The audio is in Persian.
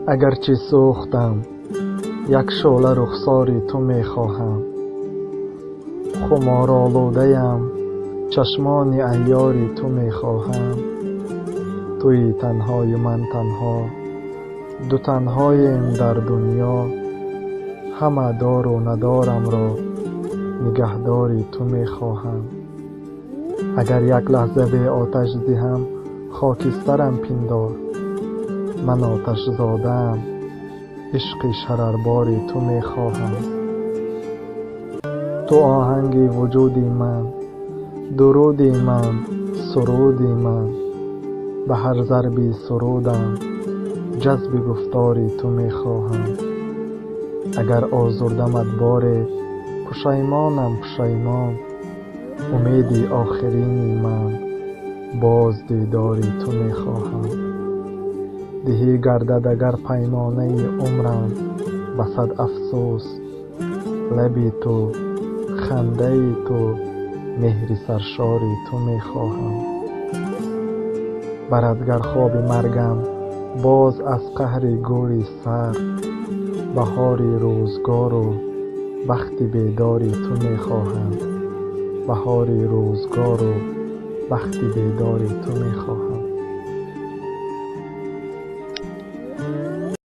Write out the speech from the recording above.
اگرچه سوختم یک شعله رخسار تو می خواهم. خمارآلوده‌ام چشمان عیار تو می خواهم. توی تنهای من تنها، دو تنهاییم در دنیا. همه دار و ندارم را نگهداری تو می خواهم. اگر یک لحظه به آتش دهم خاکسترم پندار. من آتش زاده‌ام، عشق شرربار تو می خواهم. تو آهنگ وجودی من، درودی من، سرودی من. به هر ضربی سرودم جذب گفتاری تو می خواهم. اگر آزردمت باره پشیمانم پشیمان. امیدی آخرینی من، باز دیداری تو می خواهم. دهی گردد اگر پیمانه عمرم به صد افسوس. لبی تو، خنده تو، مهر سرشاری تو می خواهم. برد گر خواب مرگم باز از قهر گوری سر. بهاری روزگار و بخت بیداری تو می خواهم. بهاری روزگار و بخت بیداری تو می خواهم.